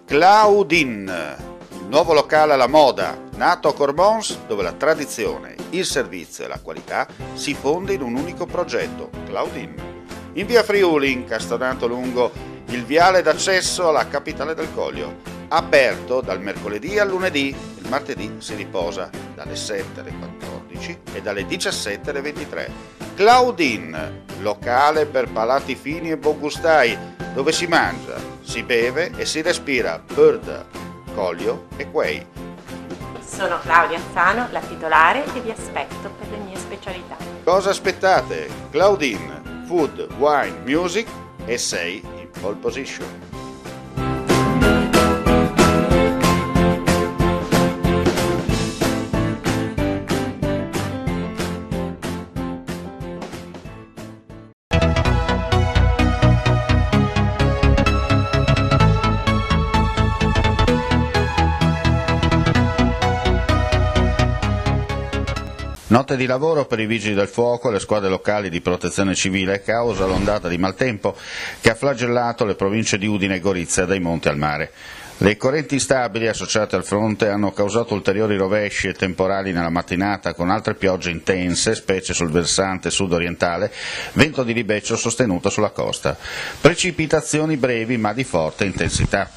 Claudine, il nuovo locale alla moda, nato a Corbons, dove la tradizione, il servizio e la qualità si fonde in un unico progetto, Claudine. In via Friuli, incastonato lungo il viale d'accesso alla capitale del Coglio, aperto dal mercoledì al lunedì, il martedì si riposa dalle 7 alle 14 e dalle 17 alle 23. Claudine, locale per palati fini e buongustai, dove si mangia, si beve e si respira Bird, Coglio e Quay. Sono Claudia Azzano, la titolare, e vi aspetto per le mie specialità. Cosa aspettate? Claudine, food, wine, music e sei in pole position. Notte di lavoro per i vigili del fuoco e le squadre locali di protezione civile causa l'ondata di maltempo che ha flagellato le province di Udine e Gorizia dai monti al mare. Le correnti instabili associate al fronte hanno causato ulteriori rovesci e temporali nella mattinata con altre piogge intense, specie sul versante sud-orientale, vento di libeccio sostenuto sulla costa. Precipitazioni brevi ma di forte intensità.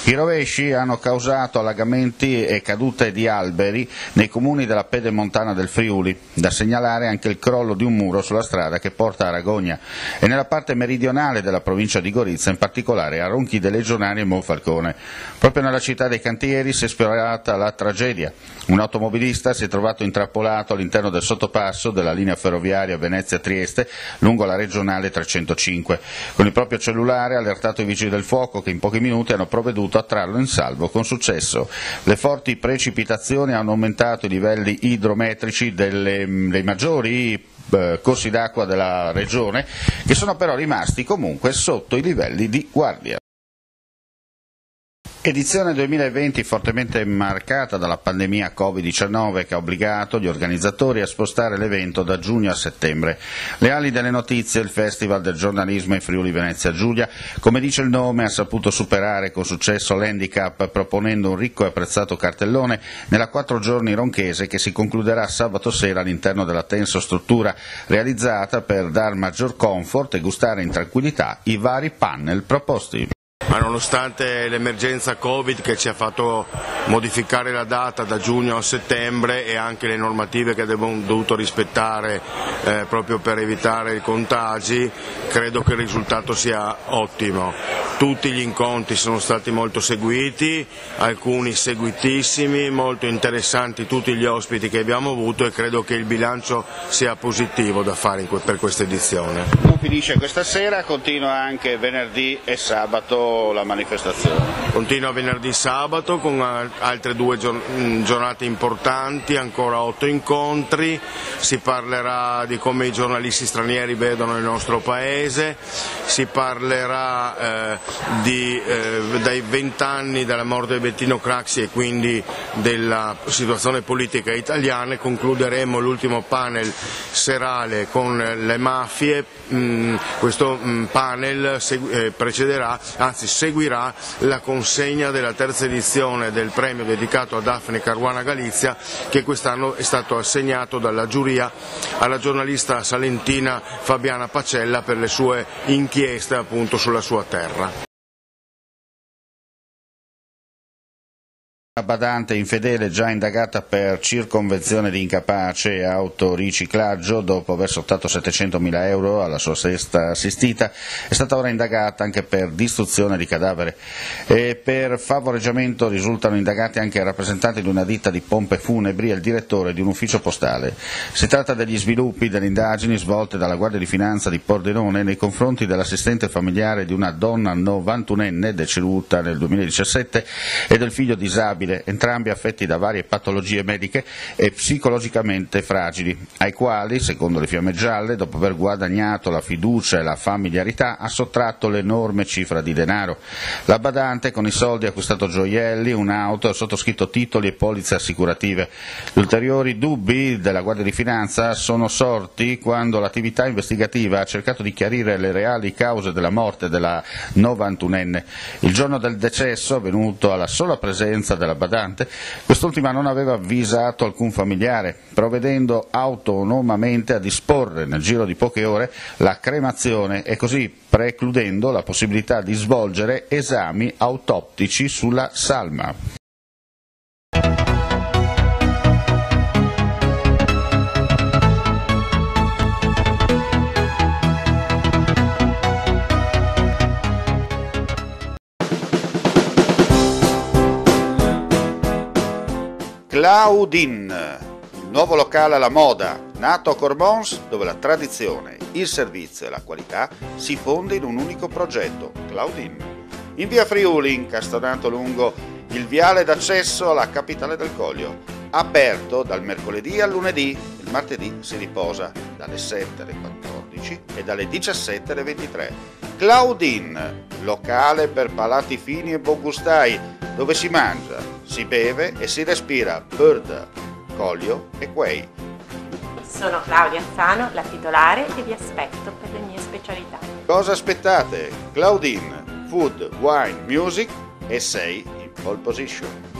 I rovesci hanno causato allagamenti e cadute di alberi nei comuni della pedemontana del Friuli, da segnalare anche il crollo di un muro sulla strada che porta a Ragogna e nella parte meridionale della provincia di Gorizia, in particolare a Ronchi dei Legionari e Monfalcone. Proprio nella città dei cantieri si è sfiorata la tragedia. Un automobilista si è trovato intrappolato all'interno del sottopasso della linea ferroviaria Venezia-Trieste lungo la regionale 305. Con il proprio cellulare ha allertato i vigili del fuoco che in pochi minuti hanno provveduto a trarlo in salvo con successo. Le forti precipitazioni hanno aumentato i livelli idrometrici dei maggiori corsi d'acqua della regione, che sono però rimasti comunque sotto i livelli di guardia. Edizione 2020 fortemente marcata dalla pandemia Covid-19 che ha obbligato gli organizzatori a spostare l'evento da giugno a settembre. Le ali delle notizie, il Festival del giornalismo in Friuli Venezia Giulia, come dice il nome, ha saputo superare con successo l'handicap proponendo un ricco e apprezzato cartellone nella 4 giorni ronchese che si concluderà sabato sera all'interno della tenso struttura realizzata per dar maggior comfort e gustare in tranquillità i vari panel proposti. Ma nonostante l'emergenza Covid che ci ha fatto modificare la data da giugno a settembre e anche le normative che abbiamo dovuto rispettare proprio per evitare i contagi, credo che il risultato sia ottimo. Tutti gli incontri sono stati molto seguiti, alcuni seguitissimi, molto interessanti tutti gli ospiti che abbiamo avuto e credo che il bilancio sia positivo da fare per questa edizione. Non finisce questa sera, continua anche venerdì e sabato la manifestazione. Continua venerdì e sabato con altre 2 giornate importanti, ancora 8 incontri, si parlerà di come i giornalisti stranieri vedono il nostro paese, si parlerà dai 20 anni dalla morte di Bettino Craxi e quindi della situazione politica italiana e concluderemo l'ultimo panel serale con le mafie. Questo panel seguirà la consegna della terza edizione del premio dedicato a Daphne Caruana Galizia, che quest'anno è stato assegnato dalla giuria alla giornalista salentina Fabiana Pacella per le sue inchieste appunto sulla sua terra. Una badante infedele già indagata per circonvenzione di incapace e autoriciclaggio dopo aver sottato 700.000 euro alla sua sesta assistita è stata ora indagata anche per distruzione di cadavere e per favoreggiamento risultano indagati anche i rappresentanti di una ditta di pompe funebri e il direttore di un ufficio postale. Si tratta degli sviluppi delle indagini svolte dalla Guardia di Finanza di Pordenone nei confronti dell'assistente familiare di una donna 91enne deceduta nel 2017 e del figlio disabile stabile, entrambi affetti da varie patologie mediche e psicologicamente fragili, ai quali, secondo le Fiamme Gialle, dopo aver guadagnato la fiducia e la familiarità, ha sottratto l'enorme cifra di denaro. La badante con i soldi ha acquistato gioielli, un'auto e ha sottoscritto titoli e polizze assicurative. Gli ulteriori dubbi della Guardia di Finanza sono sorti quando l'attività investigativa ha cercato di chiarire le reali cause della morte della 91enne. Il giorno del decesso, avvenuto alla sola presenza della badante, quest'ultima non aveva avvisato alcun familiare, provvedendo autonomamente a disporre nel giro di poche ore la cremazione e così precludendo la possibilità di svolgere esami autoptici sulla salma. Claudine, il nuovo locale alla moda, nato a Cormons, dove la tradizione, il servizio e la qualità si fonde in un unico progetto, Claudine. In via Friuli, incastonato lungo il viale d'accesso alla capitale del Coglio, aperto dal mercoledì al lunedì, il martedì si riposa dalle 7 alle 14 e dalle 17 alle 23. Claudine, locale per palati fini e buongustai, dove si mangia, si beve e si respira Bird, Coglio e Quay. Sono Claudia Azzano, la titolare, e vi aspetto per le mie specialità. Cosa aspettate? Claudine, food, wine, music e sei in pole position.